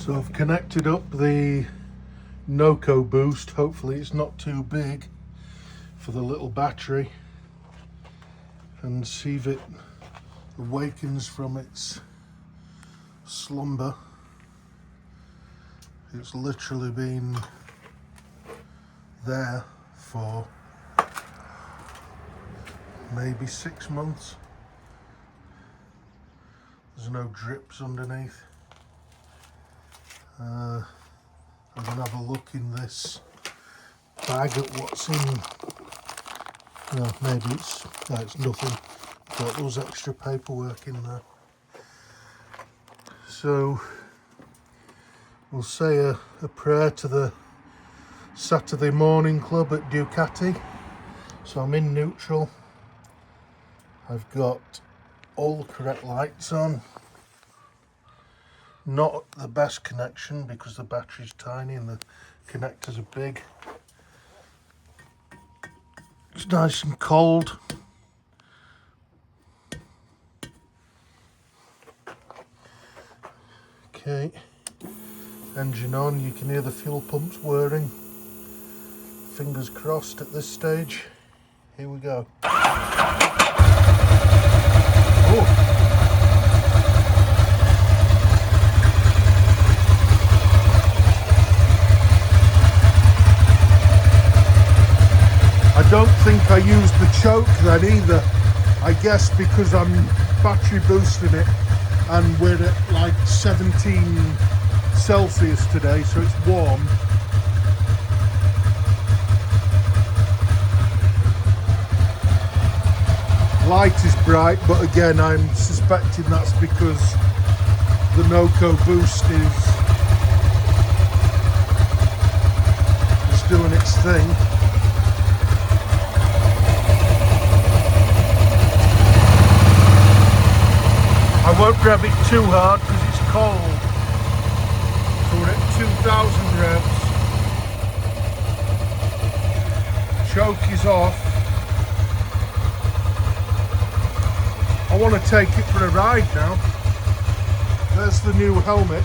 So I've connected up the Noco boost. Hopefully it's not too big for the little battery, and see if it awakens from its slumber. It's literally been there for maybe 6 months. There's no drips underneath. I'm gonna have a look in this bag at what's in. Maybe it's nothing. But there was extra paperwork in there. So we'll say a prayer to the Saturday morning club at Ducati. So I'm in neutral. I've got all the correct lights on. Not the best connection because the battery's tiny and the connectors are big. It's nice and cold. Okay, engine on. You can hear the fuel pumps whirring. Fingers crossed at this stage. Here we go. Oh. I don't think I used the choke then either. I guess because I'm battery boosting it and we're at like 17 Celsius today, so it's warm. Light is bright, but again I'm suspecting that's because the Noco boost is doing its thing. I won't rev it too hard because it's cold. So we're at 2000 revs. Choke is off. I want to take it for a ride now. There's the new helmet.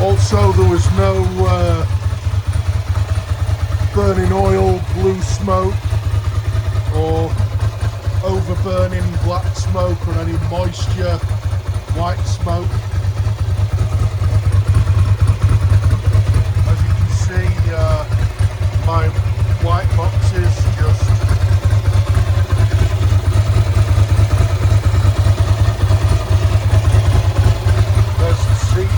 Also, there was no burning oil, blue smoke, or overburning black smoke, or any moisture, white smoke. As you can see, my white box is just there's the seat.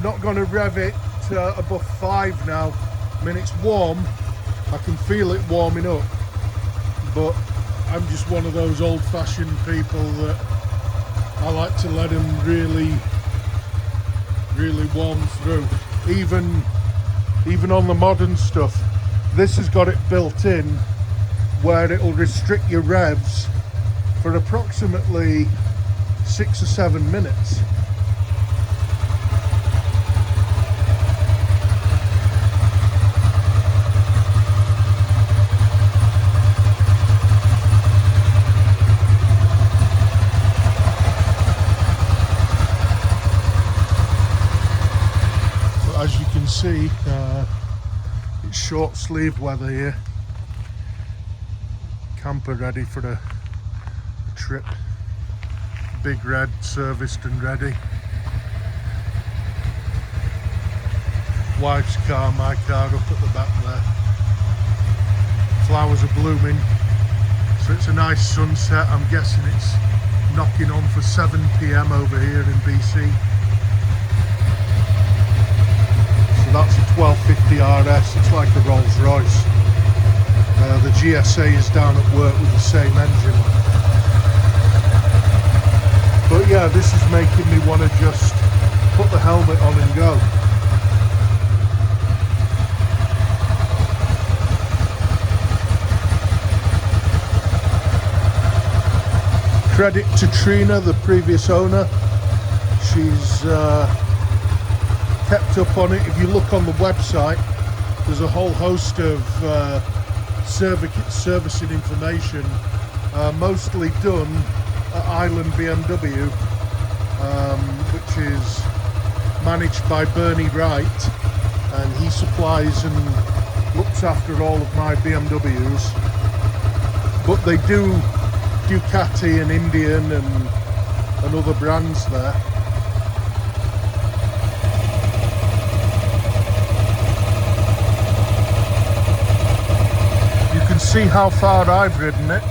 Not going to rev it above 5 now. I mean, it's warm, I can feel it warming up, but I'm just one of those old-fashioned people that I like to let them really warm through. Even on the modern stuff, this has got it built in where it'll restrict your revs for approximately 6 or 7 minutes. As you can see, it's short sleeve weather here. Camper ready for a trip. Big red serviced and ready. Wife's car, my car up at the back there. Flowers are blooming. So it's a nice sunset. I'm guessing it's knocking on for 7 p.m. over here in BC. So that's a 1250 RS. It's like a Rolls Royce. The GSA is down at work with the same engine. But yeah, this is making me want to just put the helmet on and go. Credit to Trina, the previous owner. She's kept up on it. If you look on the website, there's a whole host of servicing information, mostly done at Island BMW, which is managed by Bernie Wright, and he supplies and looks after all of my BMWs. But they do Ducati and Indian and other brands there. You can see how far I've ridden it.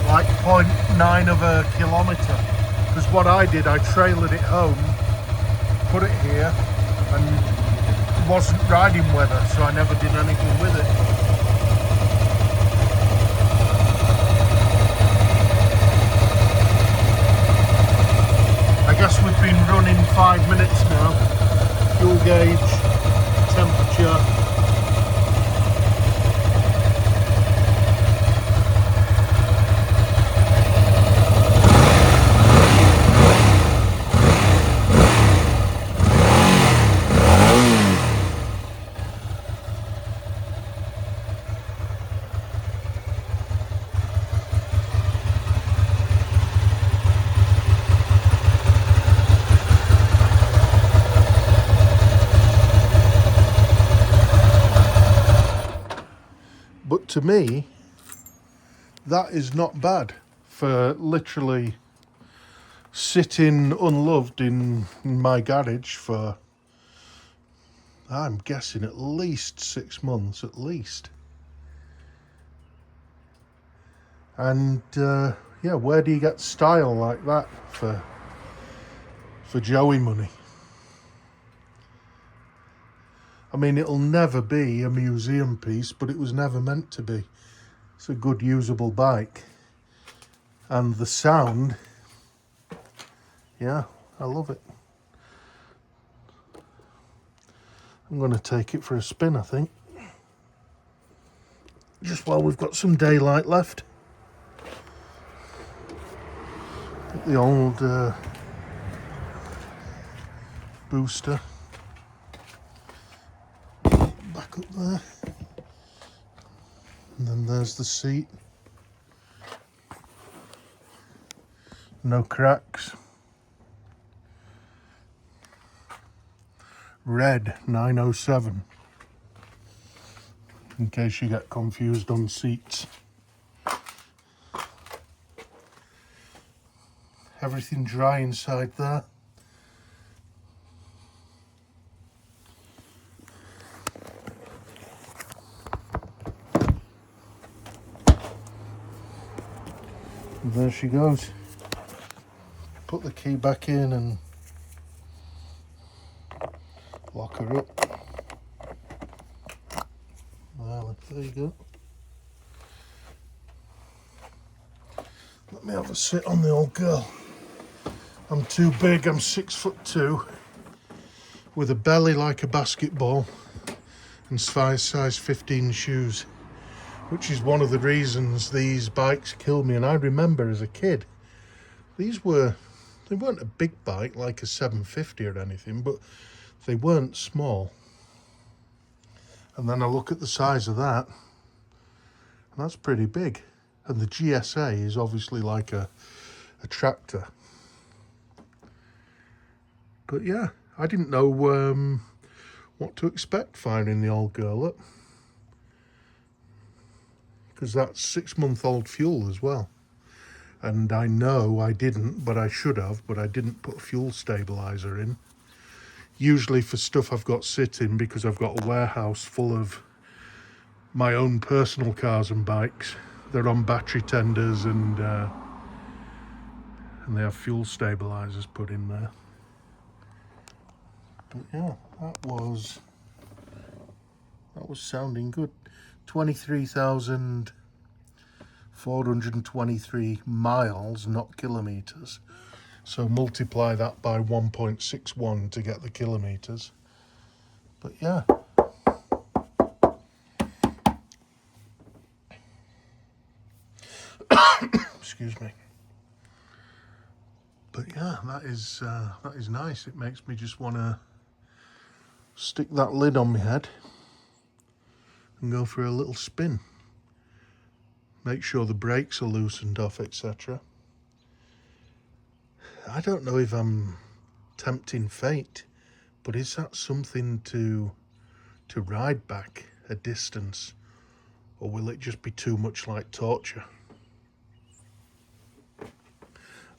Like 0.9 of a kilometre. Because what I did, I trailered it home, put it here, and it wasn't riding weather, so I never did anything with it. I guess we've been running 5 minutes now. Fuel gauge, temperature. But to me, that is not bad for literally sitting unloved in my garage for, I'm guessing, at least 6 months, at least. And yeah, where do you get style like that for Joey money? I mean, it'll never be a museum piece, but it was never meant to be. It's a good usable bike. And the sound, yeah, I love it. I'm going to take it for a spin, I think. Just while we've got some daylight left. Get the old booster back up there. And then there's the seat. No cracks. Red 907. In case you get confused on seats. Everything dry inside there. And there she goes. Put the key back in and lock her up. Well, there you go. Let me have a sit on the old girl. I'm too big, I'm 6'2", with a belly like a basketball and size 15 shoes, which is one of the reasons these bikes kill me. And I remember as a kid, they weren't a big bike like a 750 or anything, but they weren't small. And then I look at the size of that, and that's pretty big. And the GSA is obviously like a tractor. But yeah, I didn't know what to expect firing the old girl up. Because that's 6-month-old fuel as well. And I know I didn't, but I should have, but I didn't put a fuel stabilizer in. Usually for stuff I've got sitting, because I've got a warehouse full of my own personal cars and bikes. They're on battery tenders and they have fuel stabilizers put in there. But yeah, that was sounding good. 23,423 miles, not kilometers. So multiply that by 1.61 to get the kilometers. But yeah. Excuse me. But yeah, that is nice. It makes me just want to stick that lid on my head and go for a little spin. Make sure the brakes are loosened off, etc. I don't know if I'm tempting fate, but is that something to ride back a distance, or will it just be too much like torture?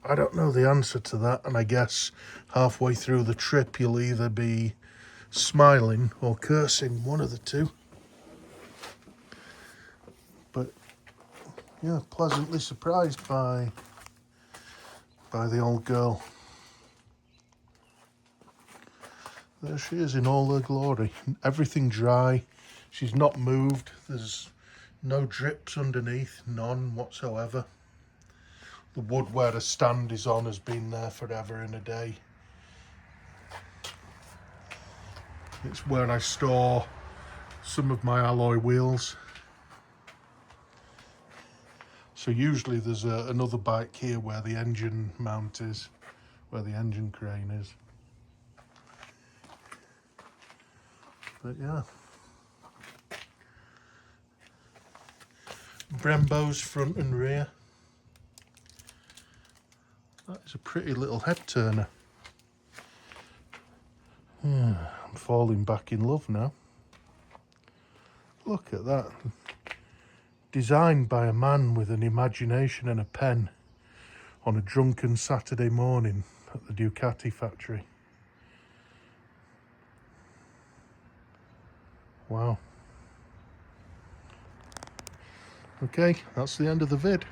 I don't know the answer to that, and I guess halfway through the trip you'll either be smiling or cursing, one of the two. But yeah, pleasantly surprised by the old girl. There she is in all her glory. Everything dry. She's not moved. There's no drips underneath, none whatsoever. The wood where the stand is on has been there forever and a day. It's where I store some of my alloy wheels. So usually there's another bike here where the engine mount is, where the engine crane is. But yeah. Brembo's front and rear. That is a pretty little head turner. I'm falling back in love now. Look at that. Designed by a man with an imagination and a pen on a drunken Saturday morning at the Ducati factory. Wow. Okay, that's the end of the vid.